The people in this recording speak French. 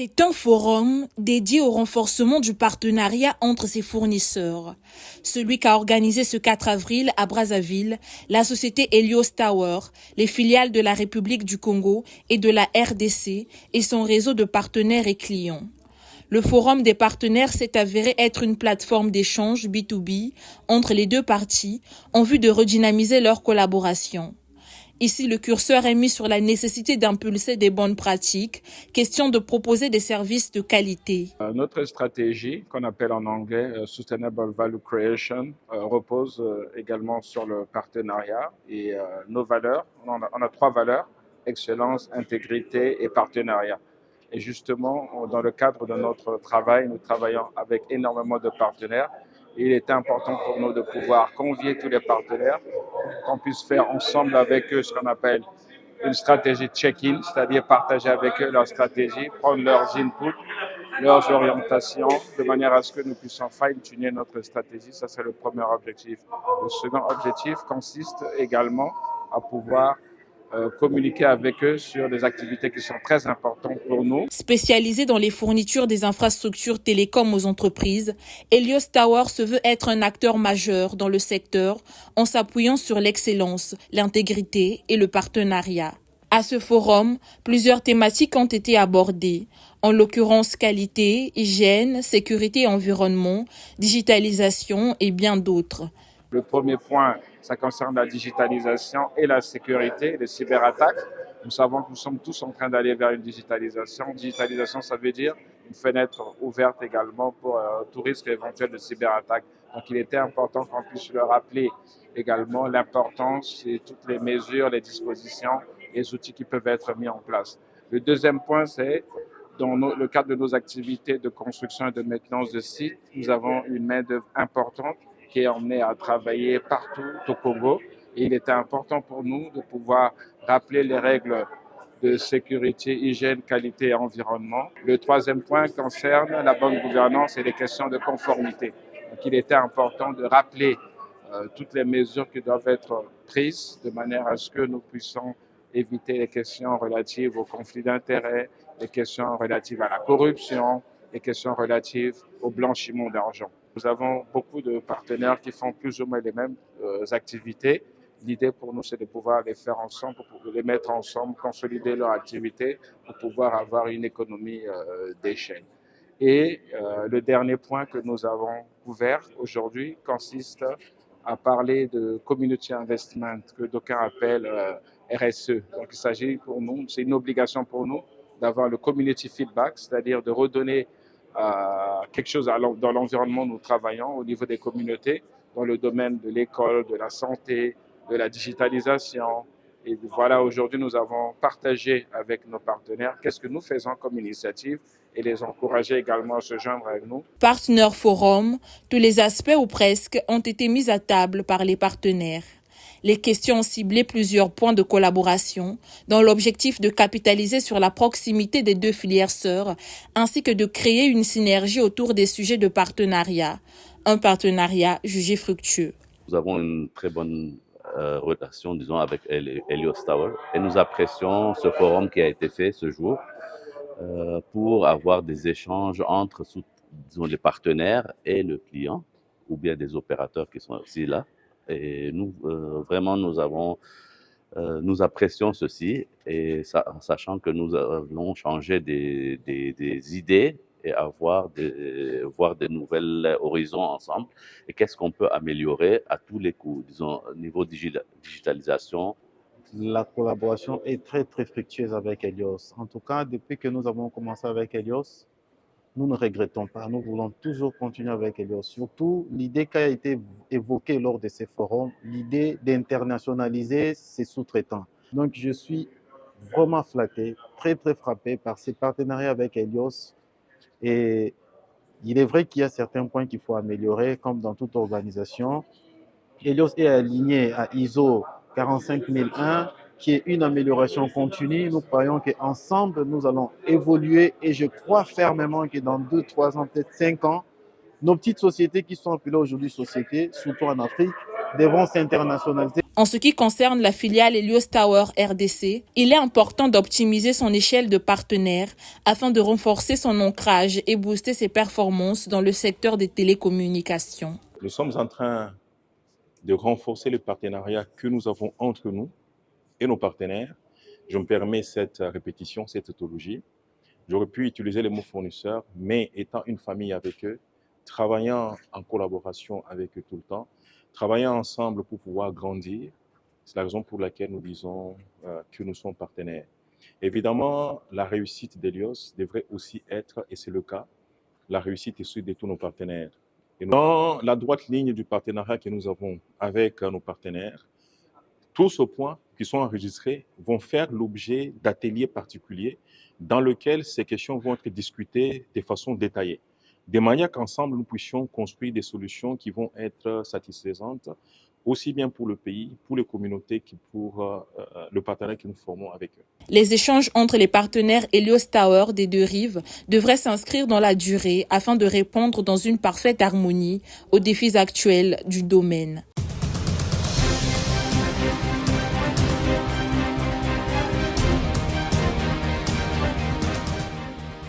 C'est un forum dédié au renforcement du partenariat entre ses fournisseurs. Celui qu'a organisé ce 4 avril à Brazzaville la société Helios Tower, les filiales de la République du Congo et de la RDC et son réseau de partenaires et clients. Le forum des partenaires s'est avéré être une plateforme d'échange B2B entre les deux parties en vue de redynamiser leur collaboration. Ici, le curseur est mis sur la nécessité d'impulser des bonnes pratiques, question de proposer des services de qualité. Notre stratégie, qu'on appelle en anglais Sustainable Value Creation, repose également sur le partenariat et nos valeurs. On a 3 valeurs, excellence, intégrité et partenariat. Et justement, dans le cadre de notre travail, nous travaillons avec énormément de partenaires. Et il est important pour nous de pouvoir convier tous les partenaires, qu'on puisse faire ensemble avec eux ce qu'on appelle une stratégie check-in, c'est-à-dire partager avec eux leur stratégie, prendre leurs inputs, leurs orientations, de manière à ce que nous puissions fine-tuner notre stratégie. Ça, c'est le premier objectif. Le second objectif consiste également à pouvoir communiquer avec eux sur des activités qui sont très importantes pour nous. Spécialisé dans les fournitures des infrastructures télécoms aux entreprises, Helios Tower se veut être un acteur majeur dans le secteur en s'appuyant sur l'excellence, l'intégrité et le partenariat. À ce forum, plusieurs thématiques ont été abordées, en l'occurrence qualité, hygiène, sécurité et environnement, digitalisation et bien d'autres. Le premier point, ça concerne la digitalisation et la sécurité, les cyberattaques. Nous savons que nous sommes tous en train d'aller vers une digitalisation. Digitalisation, ça veut dire une fenêtre ouverte également pour tout risque éventuel de cyberattaque. Donc, il était important qu'on puisse le rappeler également l'importance et toutes les mesures, les dispositions et les outils qui peuvent être mis en place. Le deuxième point, c'est dans le cadre de nos activités de construction et de maintenance de sites, nous avons une main-d'œuvre importante qui est emmenée à travailler partout au Congo. Et il était important pour nous de pouvoir rappeler les règles de sécurité, hygiène, qualité et environnement. Le troisième point concerne la bonne gouvernance et les questions de conformité. Donc, il était important de rappeler toutes les mesures qui doivent être prises de manière à ce que nous puissions éviter les questions relatives aux conflits d'intérêts, les questions relatives à la corruption, les questions relatives au blanchiment d'argent. Nous avons beaucoup de partenaires qui font plus ou moins les mêmes activités. L'idée pour nous, c'est de pouvoir les faire ensemble, pour les mettre ensemble, consolider leur activité pour pouvoir avoir une économie d'échelle. Et le dernier point que nous avons couvert aujourd'hui consiste à parler de community investment, que d'aucuns appellent RSE. Donc, il s'agit pour nous, c'est une obligation pour nous d'avoir le community feedback, c'est-à-dire de redonner quelque chose dans l'environnement où nous travaillons au niveau des communautés, dans le domaine de l'école, de la santé, de la digitalisation. Et voilà, aujourd'hui, nous avons partagé avec nos partenaires qu'est-ce que nous faisons comme initiative et les encourager également à se joindre avec nous. Partner Forum, tous les aspects ou presque ont été mis à table par les partenaires. Les questions ont ciblé plusieurs points de collaboration dans l'objectif de capitaliser sur la proximité des deux filières sœurs ainsi que de créer une synergie autour des sujets de partenariat. Un partenariat jugé fructueux. Nous avons une très bonne relation, disons, avec Helios Tower et nous apprécions ce forum qui a été fait ce jour pour avoir des échanges entre, disons, les partenaires et le client ou bien des opérateurs qui sont aussi là. Et nous, vraiment, nous apprécions ceci, et sachant que nous allons changer des idées et voir des nouvelles horizons ensemble. Et qu'est-ce qu'on peut améliorer à tous les coups, disons, au niveau digitalisation. La collaboration est très, très fructueuse avec Helios. En tout cas, depuis que nous avons commencé avec Helios, nous ne regrettons pas, nous voulons toujours continuer avec Helios. Surtout, l'idée qui a été évoquée lors de ces forums, l'idée d'internationaliser ses sous-traitants. Donc, je suis vraiment flatté, très, très frappé par ces partenariats avec Helios. Et il est vrai qu'il y a certains points qu'il faut améliorer, comme dans toute organisation. Helios est aligné à ISO 45001, qui est une amélioration continue. Nous croyons qu'ensemble, nous allons évoluer et je crois fermement que dans 2, 3 ans, peut-être 5 ans, nos petites sociétés qui sont appelées aujourd'hui sociétés, surtout en Afrique, devront s'internationaliser. En ce qui concerne la filiale Helios Tower RDC, il est important d'optimiser son échelle de partenaires afin de renforcer son ancrage et booster ses performances dans le secteur des télécommunications. Nous sommes en train de renforcer le partenariat que nous avons entre nous et nos partenaires. Je me permets cette répétition, cette tautologie. J'aurais pu utiliser le mot fournisseur, mais étant une famille avec eux, travaillant en collaboration avec eux tout le temps, travaillant ensemble pour pouvoir grandir, c'est la raison pour laquelle nous disons que nous sommes partenaires. Évidemment, la réussite d'Helios devrait aussi être, et c'est le cas, la réussite et celle de tous nos partenaires. Et dans la droite ligne du partenariat que nous avons avec nos partenaires, tous ces points qui sont enregistrés vont faire l'objet d'ateliers particuliers dans lesquels ces questions vont être discutées de façon détaillée, de manière qu'ensemble nous puissions construire des solutions qui vont être satisfaisantes, aussi bien pour le pays, pour les communautés que pour le partenariat que nous formons avec eux. Les échanges entre les partenaires Helios Tower des deux rives devraient s'inscrire dans la durée afin de répondre dans une parfaite harmonie aux défis actuels du domaine.